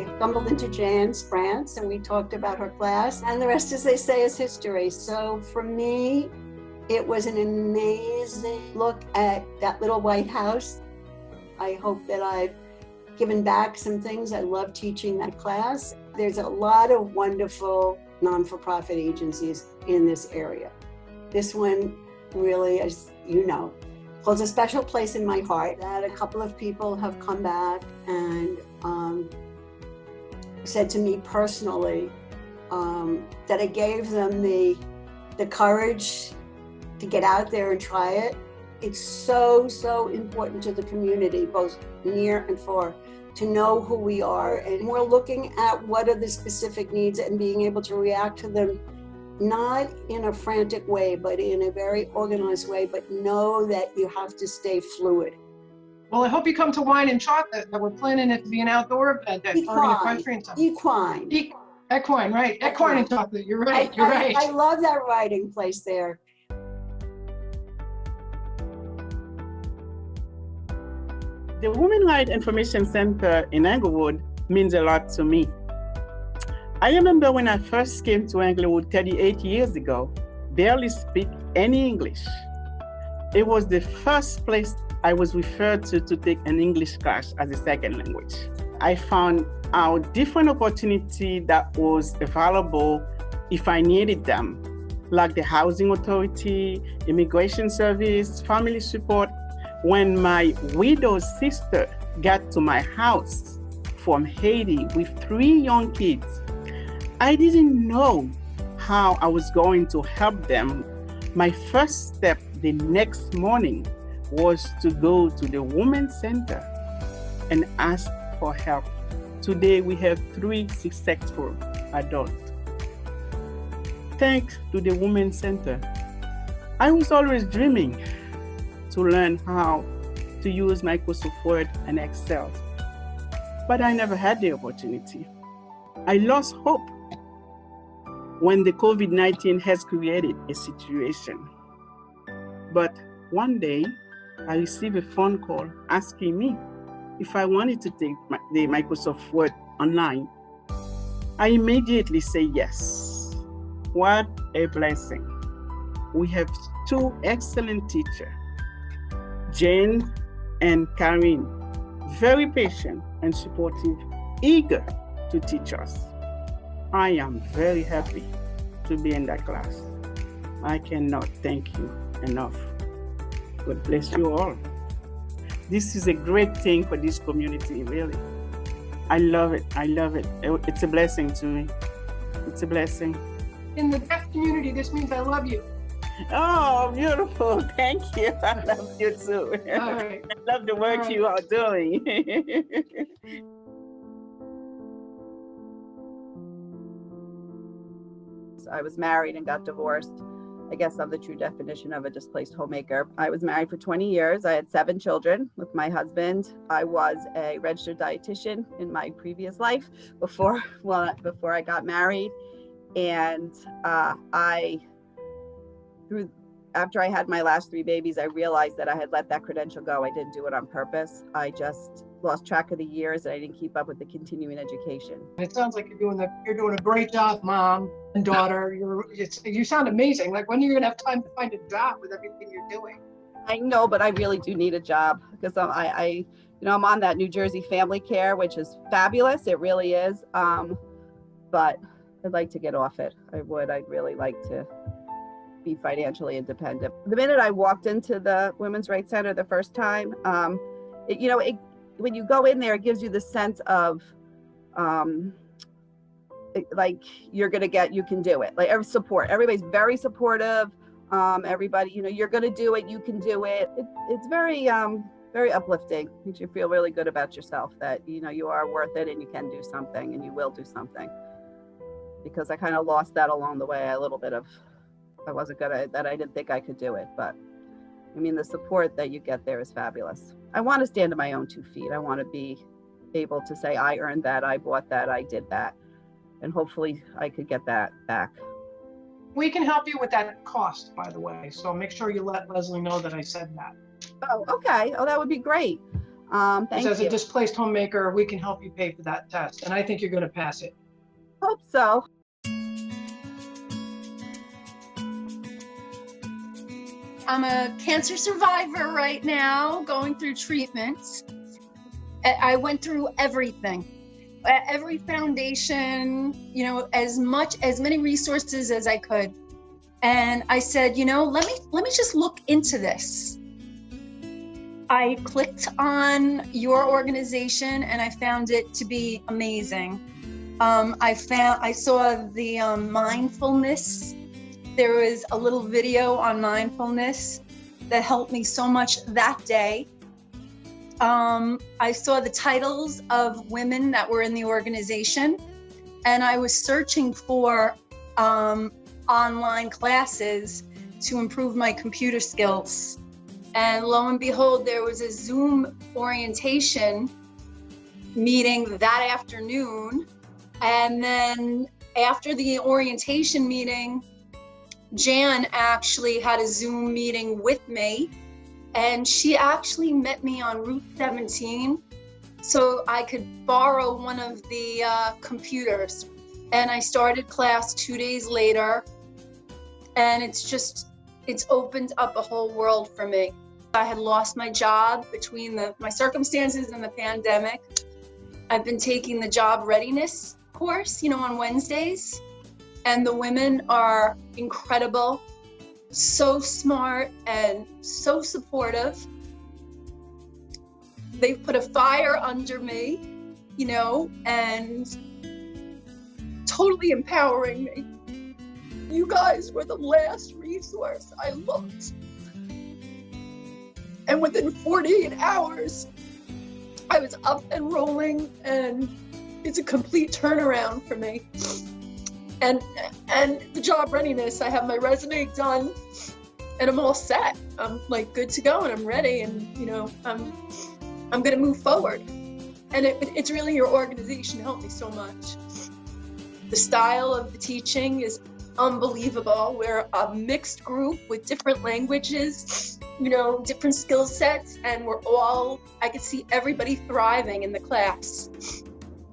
I stumbled into Jan's France and we talked about her class, and the rest, as they say, is history. So for me, it was an amazing look at that little White House. I hope that I've given back some things. I love teaching that class. There's a lot of wonderful non-for-profit agencies in this area. This one really, as you know, holds a special place in my heart. That a couple of people have come back and said to me personally that it gave them the courage to get out there and try it. It's so important to the community, both near and far, to know who we are. And we're looking at what are the specific needs and being able to react to them, not in a frantic way, but in a very organized way, but know that you have to stay fluid. Well, I hope you come to Wine and Chocolate. We're planning it to be an outdoor event at Garden Country and something. Equine, right? Equine and Chocolate. You're right. You're right. I love that riding place there. The Women Rights Information Center in Englewood means a lot to me. I remember when I first came to Englewood 38 years ago, barely speak any English. It was the first place I was referred to take an English class as a second language. I found out different opportunity that was available if I needed them, like the housing authority, immigration service, family support. When my widowed sister got to my house from Haiti with 3 young kids, I didn't know how I was going to help them. My first step the next morning was to go to the Women's Center and ask for help. Today we have 3 successful adults. Thanks to the Women's Center, I was always dreaming to learn how to use Microsoft Word and Excel, but I never had the opportunity. I lost hope when the COVID-19 has created a situation. But one day, I received a phone call asking me if I wanted to take the Microsoft Word online. I immediately said yes. What a blessing. We have 2 excellent teachers, Jane and Karine, very patient and supportive, eager to teach us. I am very happy to be in that class. I cannot thank you enough. God bless you all. This is a great thing for this community, really. I love it. I love it. It's a blessing to me. It's a blessing. In the deaf community, this means I love you. Oh, beautiful. Thank you. I love you too. All right. I love the work you are doing. I was married and got divorced. I guess I'm the true definition of a displaced homemaker. I was married for 20 years. I had 7 children with my husband. I was a registered dietitian in my previous life before I got married. And after I had my last 3 babies, I realized that I had let that credential go. I didn't do it on purpose. I just lost track of the years and I didn't keep up with the continuing education. It sounds like you're doing a great job, mom and daughter. You sound amazing. Like, when are you gonna have time to find a job with everything you're doing? I know, but I really do need a job because I'm on that New Jersey family care, which is fabulous. It really is. But I'd like to get off it. I'd really like to be financially independent. The minute I walked into the Women's Rights Center the first time, when you go in there, it gives you the sense of like you can do it. Like everybody's very supportive. Everybody, you're going to do it. You can do it. It's very uplifting. Makes you feel really good about yourself that you are worth it and you can do something and you will do something. Because I kind of lost that along the way. A little bit of I wasn't good at that. I didn't think I could do it, but I mean, the support that you get there is fabulous. I want to stand on my own 2 feet. I want to be able to say, I earned that, I bought that, I did that. And hopefully I could get that back. We can help you with that cost, by the way. So make sure you let Leslie know that I said that. Oh, okay. Oh, that would be great. Thank you. As a displaced homemaker, we can help you pay for that test, and I think you're going to pass it. Hope so. I'm a cancer survivor right now, going through treatments. I went through everything, every foundation, you know, as many resources as I could. And I said, you know, let me just look into this. I clicked on your organization and I found it to be amazing. I saw the mindfulness. There was a little video on mindfulness that helped me so much that day. I saw the titles of women that were in the organization, and I was searching for online classes to improve my computer skills. And lo and behold, there was a Zoom orientation meeting that afternoon. And then after the orientation meeting, Jan actually had a Zoom meeting with me, and she actually met me on Route 17 so I could borrow one of the computers. And I started class 2 days later, and it's opened up a whole world for me. I had lost my job between my circumstances and the pandemic. I've been taking the job readiness course, you know, on Wednesdays, and the women are incredible, so smart and so supportive. They've put a fire under me, you know, and totally empowering me. You guys were the last resource I looked. And within 48 hours, I was up and rolling, and it's a complete turnaround for me. And the job readiness, I have my resume done and I'm all set. I'm like good to go and I'm ready, and you know, I'm gonna move forward. And it's really your organization helped me so much. The style of the teaching is unbelievable. We're a mixed group with different languages, you know, different skill sets, and I could see everybody thriving in the class.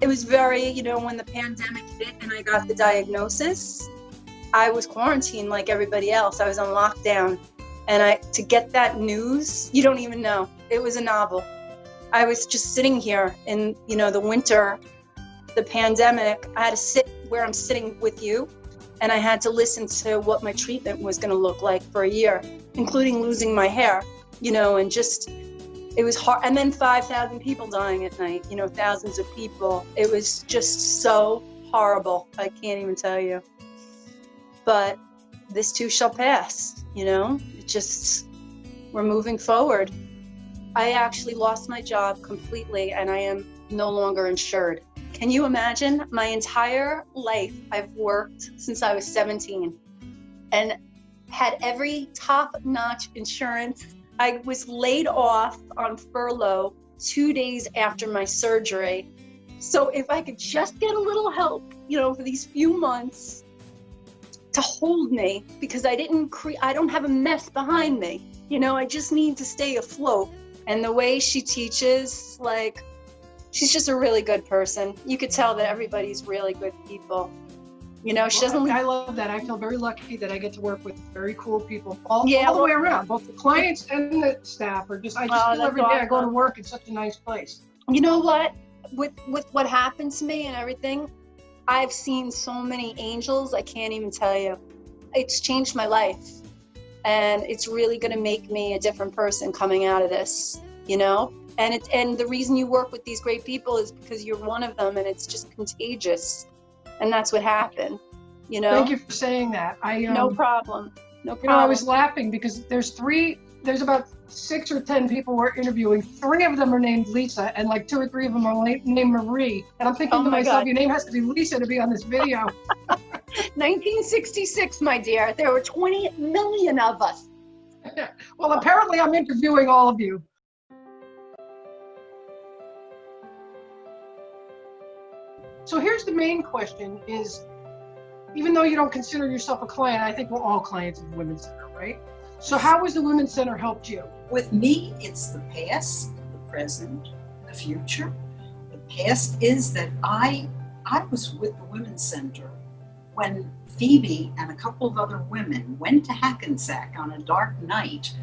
It was very, you know, when the pandemic hit and I got the diagnosis, I was quarantined like everybody else. I was on lockdown, and to get that news, you don't even know. It was a novel. I was just sitting here in, you know, the winter, the pandemic. I had to sit where I'm sitting with you, and I had to listen to what my treatment was going to look like for a year, including losing my hair, you know, and just, it was hard. And then 5,000 people dying at night, you know, thousands of people. It was just so horrible. I can't even tell you. But this too shall pass, you know, we're moving forward. I actually lost my job completely, and I am no longer insured. Can you imagine? My entire life, I've worked since I was 17 and had every top-notch insurance. I was laid off on furlough 2 days after my surgery. So if I could just get a little help, you know, for these few months to hold me, because I don't have a mess behind me. You know, I just need to stay afloat. And the way she teaches, like, she's just a really good person. You could tell that everybody's really good people. You know, she doesn't. I love that. I feel very lucky that I get to work with very cool people all the way around. Both the clients and the staff are I just feel every day I go to work in such a nice place. You know what? With what happened to me and everything, I've seen so many angels, I can't even tell you. It's changed my life. And it's really going to make me a different person coming out of this, you know? And the reason you work with these great people is because you're one of them, and it's just contagious. And that's what happened, you know? Thank you for saying that. No problem. No problem. You know, I was laughing because there's about 6 or 10 people we're interviewing. 3 of them are named Lisa, and like 2 or 3 of them are named Marie. And I'm thinking to myself, your name has to be Lisa to be on this video. 1966, my dear. There were 20 million of us. Well, apparently I'm interviewing all of you. So here's the main question is, even though you don't consider yourself a client, I think we're all clients of the Women's Center, right? So how has the Women's Center helped you? With me, it's the pass, the present, the future. The past is that I was with the Women's Center when Phoebe and a couple of other women went to Hackensack on a dark night.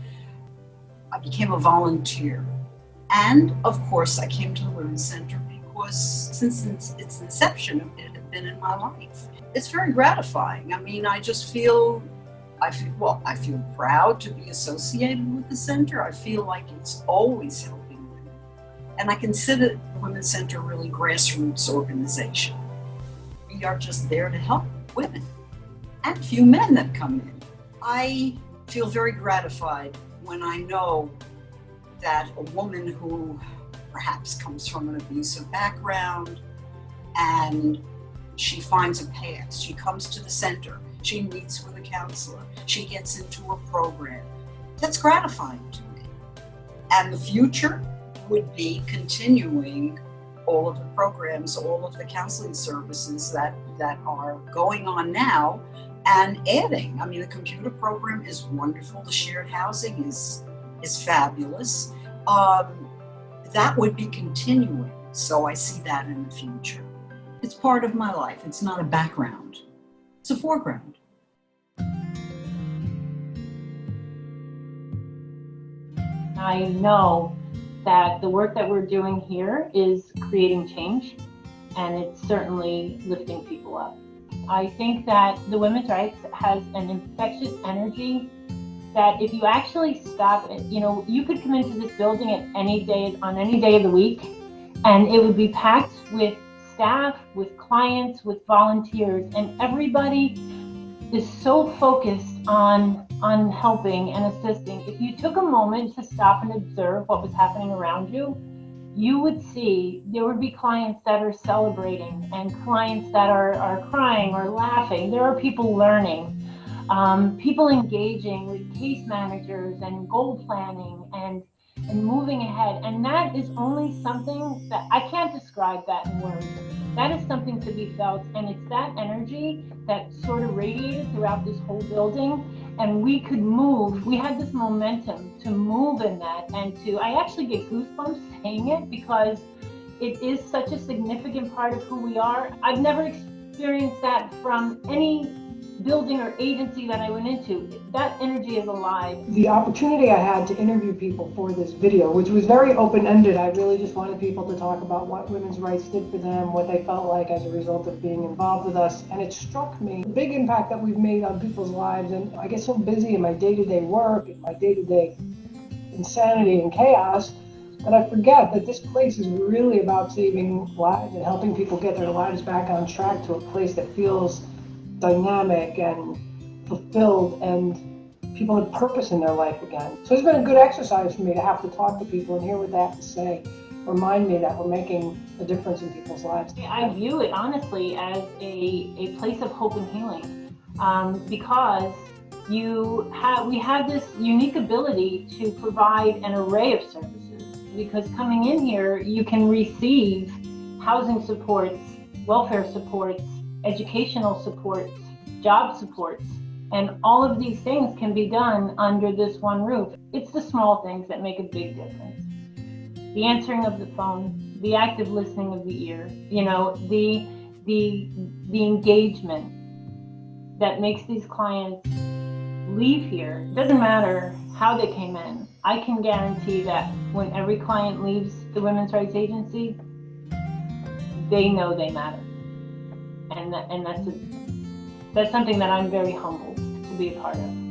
I became a volunteer. And of course, I came to the Women's Center because since its inception, it had been in my life. It's very gratifying. I mean, I feel proud to be associated with the center. I feel like it's always helping women. And I consider the Women's Center really grassroots organization. We are just there to help women and a few men that come in. I feel very gratified when I know that a woman who perhaps comes from an abusive background and she finds a path, she comes to the center, she meets with a counselor, she gets into a program. That's gratifying to me. And the future would be continuing all of the programs, all of the counseling services that are going on now and adding. I mean, the computer program is wonderful. The shared housing is fabulous. That would be continuing. So I see that in the future. It's part of my life. It's not a background. It's a foreground. I know that the work that we're doing here is creating change, and it's certainly lifting people up. I think that the women's rights has an infectious energy that if you actually stop it, you could come into this building on any day of the week, and it would be packed with staff, with clients, with volunteers, and everybody is so focused on helping and assisting. If you took a moment to stop and observe what was happening around you, you would see there would be clients that are celebrating and clients that are crying or laughing. There are people learning, people engaging with case managers and goal planning and moving ahead. And that is only something that I can't describe that in words. That is something to be felt, and it's that energy that sort of radiated throughout this whole building, and we could move. We had this momentum to move in that, and I actually get goosebumps saying it because it is such a significant part of who we are. I've never experienced that from any building or agency that I went into. That energy is alive. The opportunity I had to interview people for this video, which was very open-ended, I really just wanted people to talk about what women's rights did for them, what they felt like as a result of being involved with us. And it struck me, the big impact that we've made on people's lives. And I get so busy in my day-to-day work, in my day-to-day insanity and chaos, that I forget that this place is really about saving lives and helping people get their lives back on track to a place that feels dynamic and fulfilled and people have purpose in their life again. So it's been a good exercise for me to have to talk to people and hear what they have to say, remind me that we're making a difference in people's lives. I view it honestly as a place of hope and healing, because we have this unique ability to provide an array of services, because coming in here you can receive housing supports, welfare supports, educational supports, job supports, and all of these things can be done under this one roof. It's the small things that make a big difference. The answering of the phone, the active listening of the ear, the engagement that makes these clients leave here. It doesn't matter how they came in. I can guarantee that when every client leaves the Women's Rights Agency, they know they matter. And that's something that I'm very humbled to be a part of.